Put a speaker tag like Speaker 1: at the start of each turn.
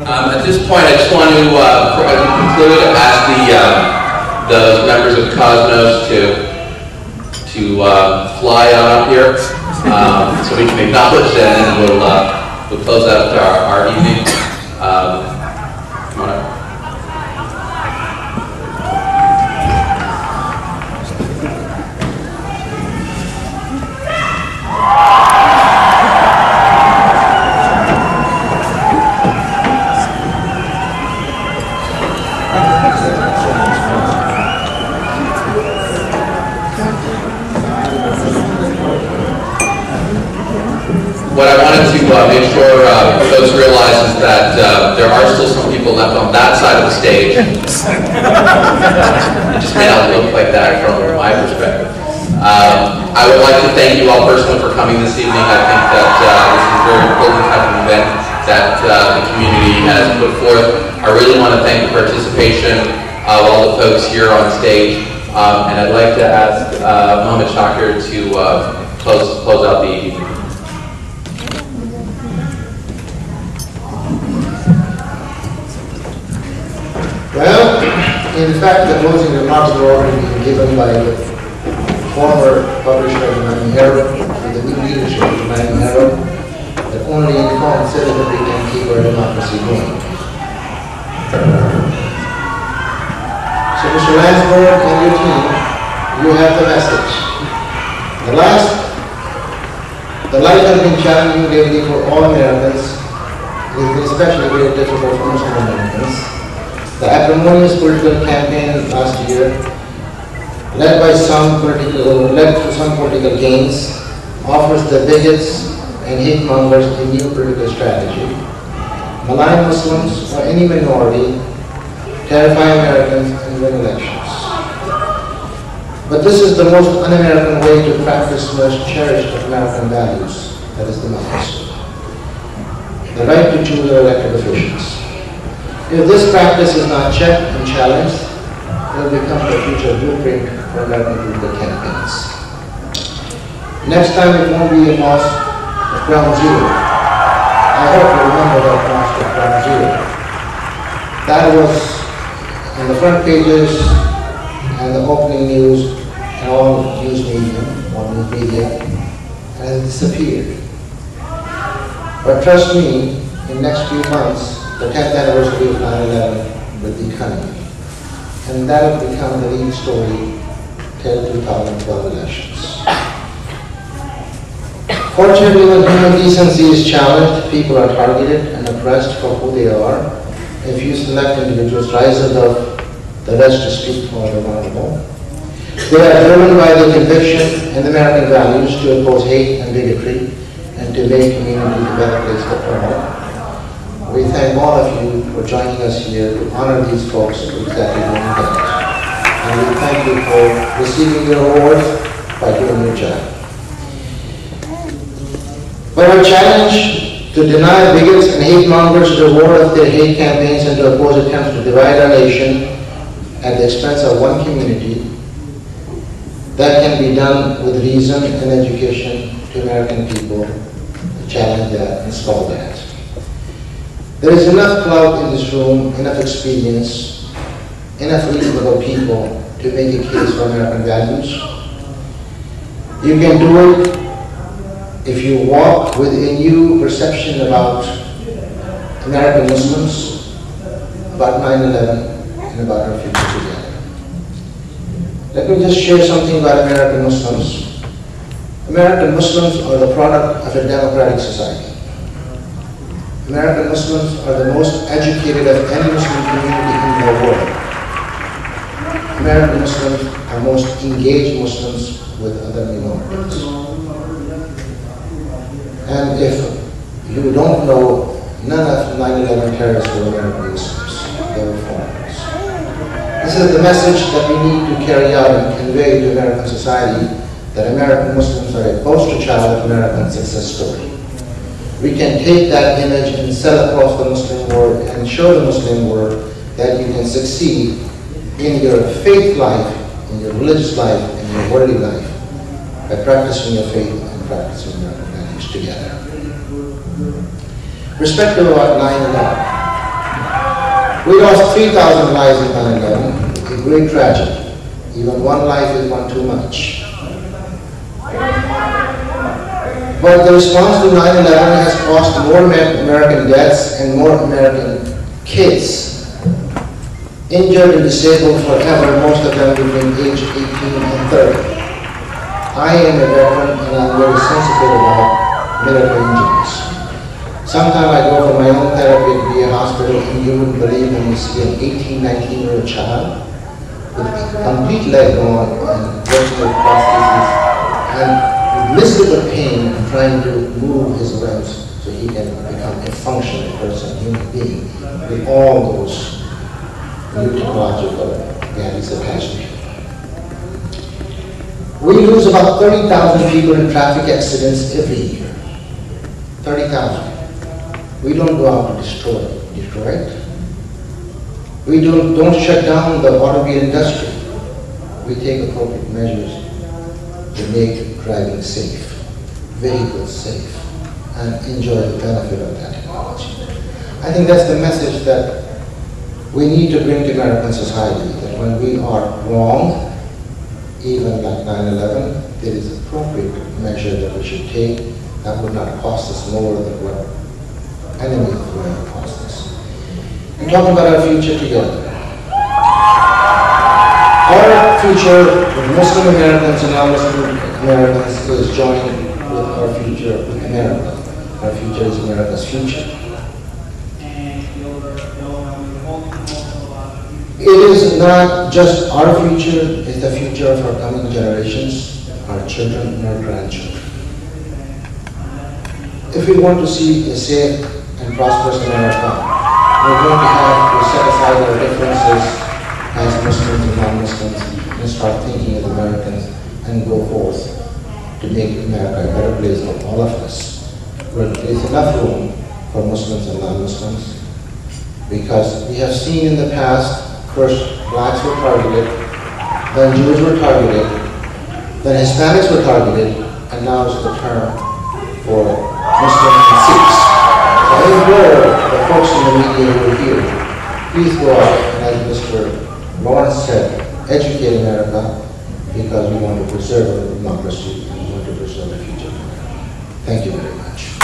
Speaker 1: At this point, I just want to conclude, ask the members of Cosmos to fly on up here so we can acknowledge them, and we'll close out our evening. Come on up. What I wanted to make sure folks realize is that there are still some people left on that side of the stage. It just may not look like that from my perspective. I would like to thank you all personally for coming this evening. I think that this is a very important type of event that the community has put forth. I really want to thank the participation of all the folks here on stage. And I'd like to ask Mohammed Shakir to close out the evening.
Speaker 2: Well, in fact, the closing remarks were already given by the former publisher of the Miami Herald, with the new leadership of the Miami Herald, that only informed citizenry can keep our democracy going. So, Mr. Landsberg and your team, you have the message. The life has been challenging lately for all Americans. It has been especially very difficult for Muslim Americans. The acrimonious political campaign last year, led to some political gains, offers the bigots and hate mongers a new political strategy. Malign Muslims or any minority terrify Americans and win elections. But this is the most un-American way to practice most cherished of American values, that is democracy. The right to choose our elected officials. If this practice is not checked and challenged, it will become the future blueprint for American political campaigns. Next time it won't be a mosque of ground zero. I hope you remember that mosque of ground zero. That was in the front pages and the opening news and all news media, and it disappeared. But trust me, in the next few months, the 10th anniversary of 9/11 with the economy. And that will become the lead story till 2012 elections. Fortunately, when human decency is challenged, people are targeted and oppressed for who they are. If you select individuals rise above the rest to speak for the vulnerable, they are driven by the conviction and American values to oppose hate and bigotry and to make community a better place for all. We thank all of you for joining us here to honor these folks who exactly doing that. And we thank you for receiving your awards by doing your job. But our challenge to deny bigots and hate mongers the reward of their hate campaigns and to oppose attempts to divide our nation at the expense of one community, that can be done with reason and education to American people to challenge that and stall that. There is enough clout in this room, enough experience, enough reasonable people to make a case for American values. You can do it if you walk with a new perception about American Muslims, about 9/11, and about our future together. Let me just share something about American Muslims. American Muslims are the product of a democratic society. American Muslims are the most educated of any Muslim community in the world. American Muslims are most engaged Muslims with other minorities. And if you don't know, none of 9/11 terrorists were American Muslims. They were foreigners. This is the message that we need to carry out and convey to American society, that American Muslims are a poster child of American success story. We can take that image and sell across the Muslim world and show the Muslim world that you can succeed in your faith life, in your religious life, in your worldly life by practicing your faith and practicing American values together. Respective about 9/11, We lost 3,000 lives in 9/11, a great tragedy. Even one life is one too much. But the response to 9/11 has cost more American deaths and more American kids injured and disabled forever, most of them between age 18 and 30. I am a veteran and I'm very sensitive about military injuries. Sometimes I go for my own therapy at VA hospital and you wouldn't believe when you see an 18, 19-year-old child with a complete leg gone and vertical prosthesis and mystical pain trying to move his limbs so he can become a functional person, human being, with all those neurological barriers attached to him. We lose about 30,000 people in traffic accidents every year. 30,000. We don't go out to destroy it. We don't shut down the automobile industry. We take appropriate measures to make driving safe, vehicles safe, and enjoy the benefit of that technology. I think that's the message that we need to bring to American society, that when we are wrong, even like 9/11, there is appropriate measure that we should take that would not cost us more than what enemy will cost us. And talking about our future together. Our future with Muslim Americans and non-Muslim Americans is joining with our future with America. Our future is America's future. It is not just our future, it's the future of our coming generations, our children and our grandchildren. If we want to see a safe and prosperous America, we're going to have to set aside our differences as Muslims and non-Muslims and start thinking as Americans and go forth to make America a better place for all of us, where there is enough room for Muslims and non-Muslims, because we have seen in the past, first blacks were targeted, then Jews were targeted, then Hispanics were targeted, and now it's the term for Muslims and Sikhs. So I implore the folks in the media who are here, please go out and, as Mr. Lawrence said, educate America, because we want to preserve our democracy and we want to preserve the future of America. Thank you very much.